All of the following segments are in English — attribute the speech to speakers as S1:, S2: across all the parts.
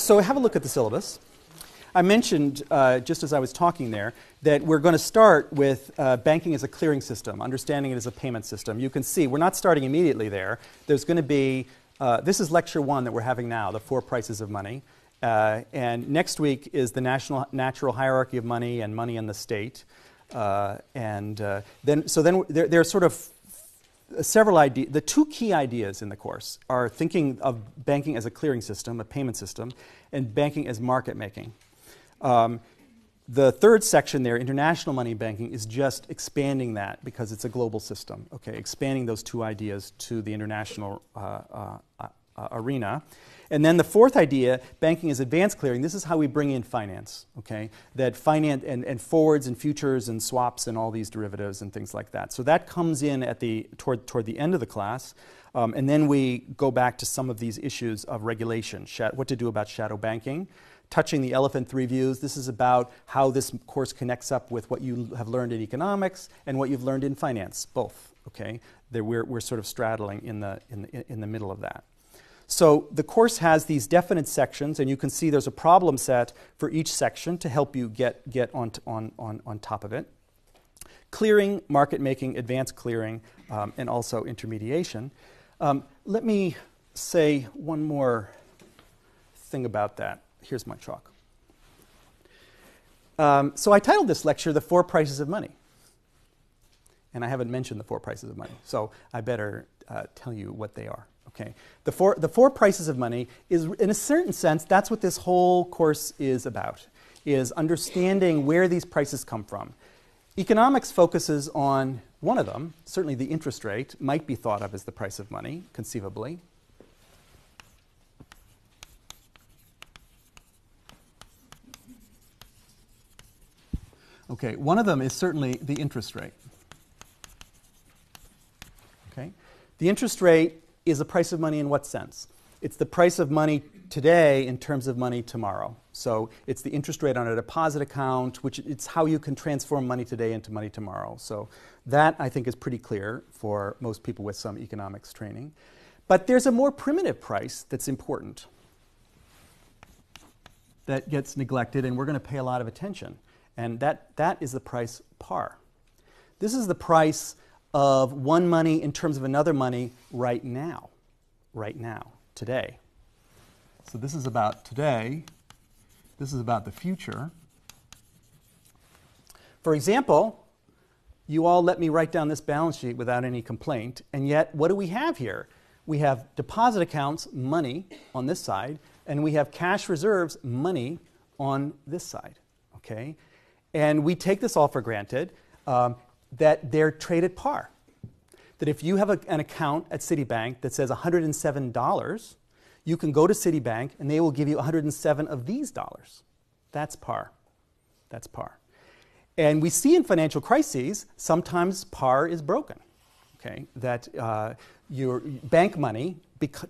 S1: So have a look at the syllabus. I mentioned, just as I was talking there, that we're going to start with banking as a clearing system, understanding it as a payment system. You can see we're not starting immediately there. There's going to be, this is lecture 1 that we're having now, the 4 prices of money. And next week is the natural hierarchy of money and money in the state. Then there are sort of several ideas. The 2 key ideas in the course are thinking of banking as a clearing system, a payment system, and banking as market making. The third section there, international money banking, is just expanding that because it's a global system. Okay, expanding those 2 ideas to the international arena. And then the 4th idea, banking as advanced clearing, this is how we bring in finance, okay? That finance and forwards and futures and swaps and all these derivatives and things like that. So that comes in at toward the end of the class. And then we go back to some of these issues of regulation, what to do about shadow banking, touching the elephant 3 views. This is about how this course connects up with what you have learned in economics and what you've learned in finance, both, okay? We're sort of straddling in the middle of that. So the course has these definite sections, and you can see there's a problem set for each section to help you get on top of it. Clearing, market making, advanced clearing, and also intermediation. Let me say one more thing about that. Here's my chalk. So I titled this lecture, The 4 Prices of Money. And I haven't mentioned the 4 prices of money, so I better tell you what they are. Okay. The four prices of money is, in a certain sense, that's what this whole course is about, is understanding where these prices come from. Economics focuses on one of them. Certainly the interest rate might be thought of as the price of money, conceivably. Okay, one of them is certainly the interest rate. Okay. The interest rate is the price of money in what sense? It's the price of money today in terms of money tomorrow. So it's the interest rate on a deposit account, which it's how you can transform money today into money tomorrow. So that, I think, is pretty clear for most people with some economics training. But there's a more primitive price that's important that gets neglected, and we're going to pay a lot of attention. And that is the price par. This is the price of one money in terms of another money right now, today. So this is about today. This is about the future. For example, you all let me write down this balance sheet without any complaint, and yet what do we have here? We have deposit accounts, money, on this side, and we have cash reserves, money, on this side, okay? And we take this all for granted. That they're traded par. That if you have an account at Citibank that says $107, you can go to Citibank and they will give you 107 of these dollars. That's par. That's par. And we see in financial crises, sometimes par is broken. Okay? That your bank money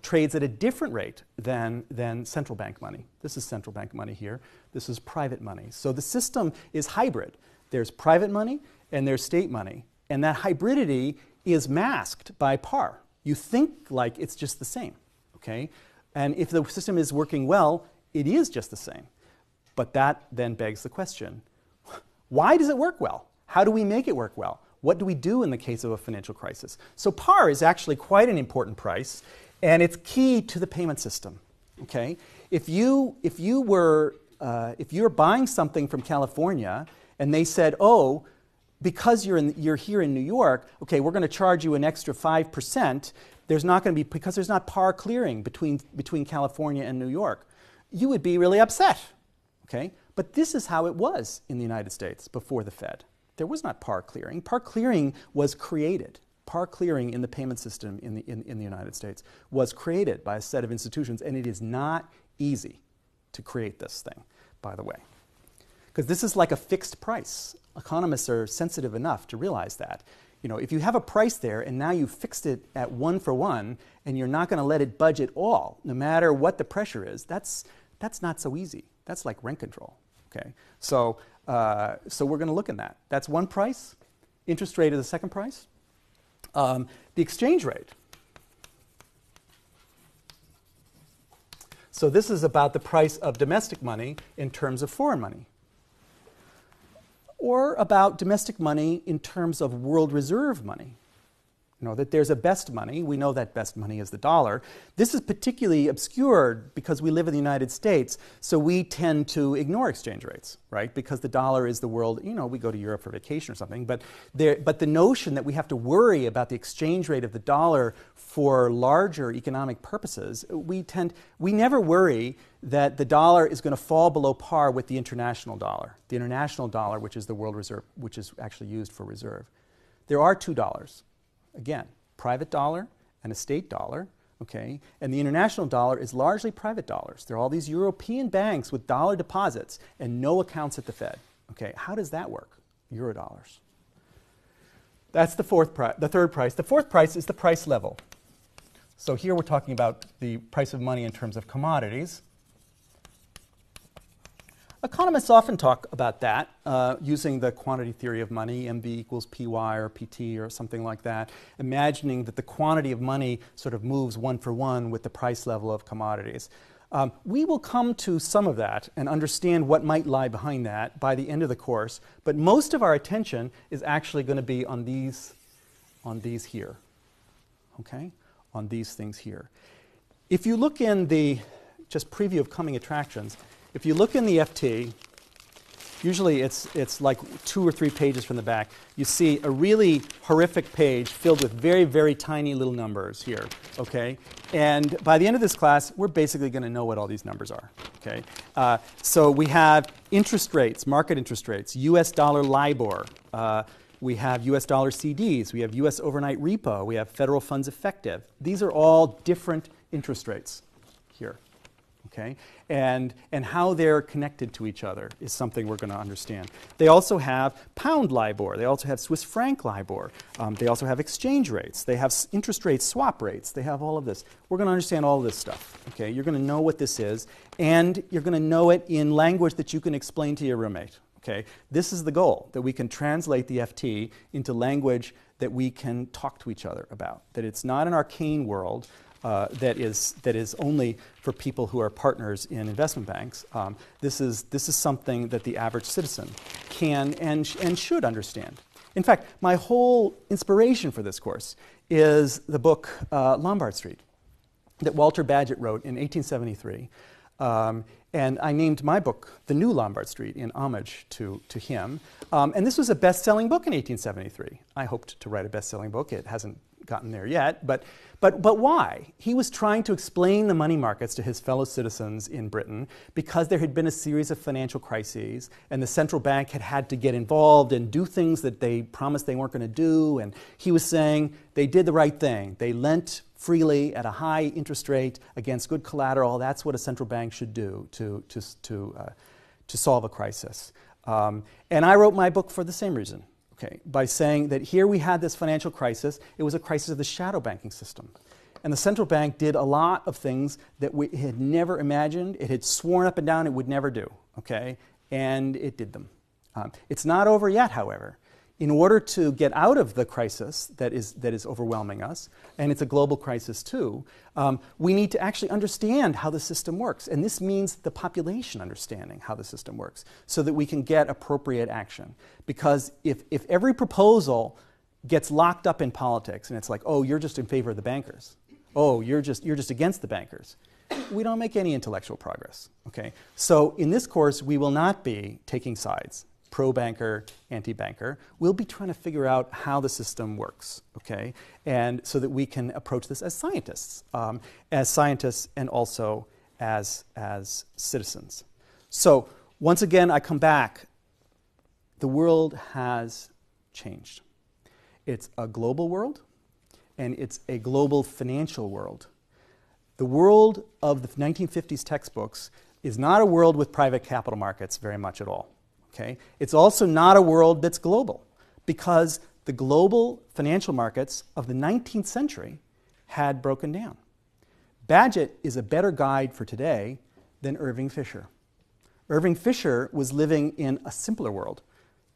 S1: trades at a different rate than central bank money. This is central bank money here. This is private money. So the system is hybrid. There's private money and there's state money. And that hybridity is masked by par. You think like it's just the same, okay? And if the system is working well, it is just the same. But that then begs the question, why does it work well? How do we make it work well? What do we do in the case of a financial crisis? So par is actually quite an important price, and it's key to the payment system, okay? If you're buying something from California and they said, oh, because you're here in New York, okay, we're going to charge you an extra 5%. There's not going to be, because there's not par clearing between California and New York. You would be really upset, okay? But this is how it was in the United States before the Fed. There was not par clearing. Par clearing was created. Par clearing in the payment system in the United States was created by a set of institutions, and it is not easy to create this thing, by the way. Because this is like a fixed price. Economists are sensitive enough to realize that. You know, if you have a price there and now you fixed it at 1 for 1 and you're not going to let it budge at all, no matter what the pressure is, that's not so easy. That's like rent control. Okay, so we're going to look at that. That's one price. Interest rate is the second price. The exchange rate. So this is about the price of domestic money in terms of foreign money. Or about domestic money in terms of world reserve money. You know, that there's a best money. We know that best money is the dollar. This is particularly obscured because we live in the United States, so we tend to ignore exchange rates, right? Because the dollar is the world, you know, we go to Europe for vacation or something, but the notion that we have to worry about the exchange rate of the dollar for larger economic purposes, we never worry that the dollar is going to fall below par with the international dollar, which is the world reserve, which is actually used for reserve. There are two dollars. Again, private dollar and a state dollar, okay? And the international dollar is largely private dollars. There are all these European banks with dollar deposits and no accounts at the Fed, okay? How does that work? Eurodollars. That's the third price. The fourth price is the price level. So here we're talking about the price of money in terms of commodities. Economists often talk about that using the quantity theory of money, MB equals PY or PT or something like that, imagining that the quantity of money sort of moves one for one with the price level of commodities. We will come to some of that and understand what might lie behind that by the end of the course, but most of our attention is actually going to be on these here, okay? On these things here. If you look in the just preview of coming attractions, if you look in the FT, usually it's like 2 or 3 pages from the back, you see a really horrific page filled with very, very tiny little numbers here, okay? And by the end of this class, we're basically going to know what all these numbers are, okay? So we have interest rates, market interest rates, US dollar LIBOR, we have US dollar CDs, we have US overnight repo, we have federal funds effective. These are all different interest rates here. Okay? And how they're connected to each other is something we're going to understand. They also have pound LIBOR. They also have Swiss franc LIBOR. They also have exchange rates. They have interest rate swap rates. They have all of this. We're going to understand all of this stuff. Okay? You're going to know what this is, and you're going to know it in language that you can explain to your roommate. Okay? This is the goal, that we can translate the FT into language that we can talk to each other about, that it's not an arcane world, that is only for people who are partners in investment banks. This is something that the average citizen can and should understand. In fact, my whole inspiration for this course is the book Lombard Street that Walter Bagehot wrote in 1873. And I named my book The New Lombard Street in homage to him. And this was a best-selling book in 1873. I hoped to write a best-selling book. It hasn't gotten there yet, but why? He was trying to explain the money markets to his fellow citizens in Britain because there had been a series of financial crises and the central bank had to get involved and do things that they promised they weren't going to do, and he was saying they did the right thing. They lent freely at a high interest rate against good collateral. That's what a central bank should do to solve a crisis. And I wrote my book for the same reason. Okay, by saying that here we had this financial crisis. It was a crisis of the shadow banking system. And the central bank did a lot of things that we had never imagined. It had sworn up and down it would never do, okay? And it did them. It's not over yet, however. In order to get out of the crisis that is overwhelming us, and it's a global crisis too, we need to actually understand how the system works. And this means the population understanding how the system works so that we can get appropriate action. Because if every proposal gets locked up in politics and it's like, oh, you're just in favor of the bankers. Oh, you're just against the bankers. We don't make any intellectual progress. Okay? So in this course, we will not be taking sides. Pro-banker, anti-banker. We'll be trying to figure out how the system works, okay? And so that we can approach this as scientists and also as citizens. So once again, I come back. The world has changed. It's a global world, and it's a global financial world. The world of the 1950s textbooks is not a world with private capital markets very much at all. Okay? It's also not a world that's global because the global financial markets of the 19th century had broken down. Bagehot is a better guide for today than Irving Fisher. Irving Fisher was living in a simpler world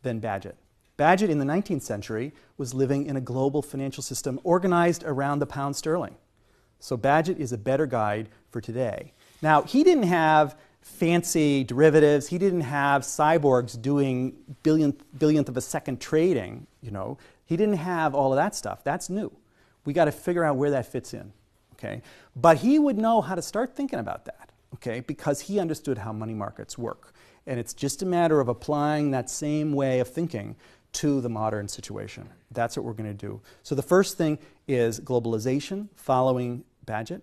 S1: than Bagehot. Bagehot in the 19th century was living in a global financial system organized around the pound sterling. So Bagehot is a better guide for today. Now, he didn't have fancy derivatives. He didn't have cyborgs doing billionth of a second trading, you know. He didn't have all of that stuff. That's new. We got to figure out where that fits in, okay? But he would know how to start thinking about that, okay, because he understood how money markets work. And it's just a matter of applying that same way of thinking to the modern situation. That's what we're going to do. So the first thing is globalization following Bagehot.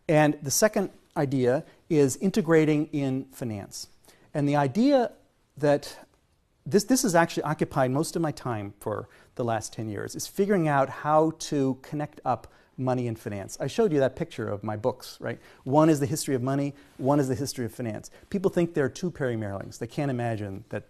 S1: And the second idea is integrating in finance. And the idea that this has actually occupied most of my time for the last 10 years is figuring out how to connect up money and finance. I showed you that picture of my books, right? One is the history of money, one is the history of finance. People think they're two perry-mehrlings. They can't imagine that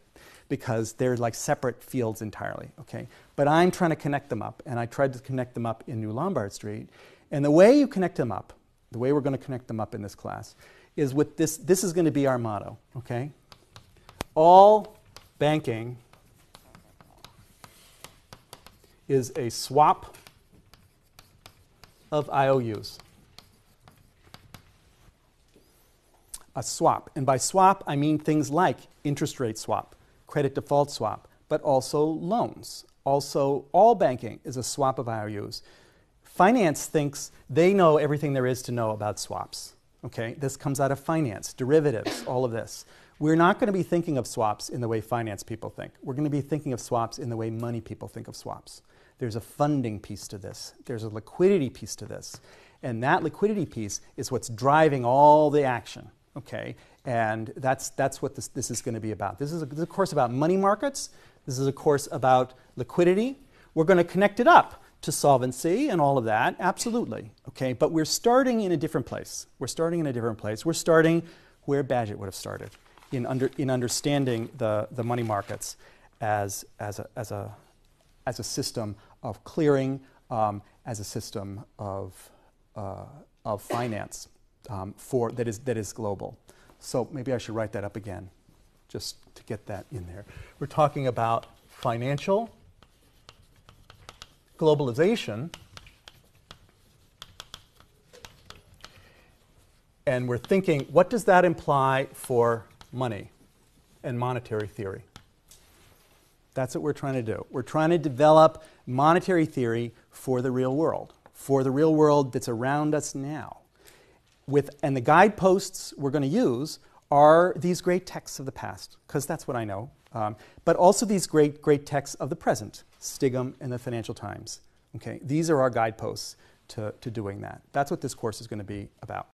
S1: because they're like separate fields entirely, okay? But I'm trying to connect them up, and I tried to connect them up in New Lombard Street. And the way you connect them up, the way we're going to connect them up in this class, is with this. This is going to be our motto, okay? All banking is a swap of IOUs. A swap. And by swap, I mean things like interest rate swap, credit default swap, but also loans. Also, all banking is a swap of IOUs. Finance thinks they know everything there is to know about swaps. Okay? This comes out of finance, derivatives, all of this. We're not going to be thinking of swaps in the way finance people think. We're going to be thinking of swaps in the way money people think of swaps. There's a funding piece to this. There's a liquidity piece to this. And that liquidity piece is what's driving all the action. Okay? And that's what this is going to be about. This is a course about money markets. This is a course about liquidity. We're going to connect it up to solvency and all of that, absolutely. Okay? But we're starting in a different place. We're starting in a different place. We're starting where Bagehot would have started, in understanding the money markets as a system of clearing, as a system of finance that is global. So maybe I should write that up again, just to get that in there. We're talking about financial globalization, and we're thinking, what does that imply for money and monetary theory? That's what we're trying to do. We're trying to develop monetary theory for the real world that's around us now. And the guideposts we're going to use are these great texts of the past, because that's what I know, but also these great texts of the present, Stigum and the Financial Times. Okay? These are our guideposts to doing that. That's what this course is going to be about.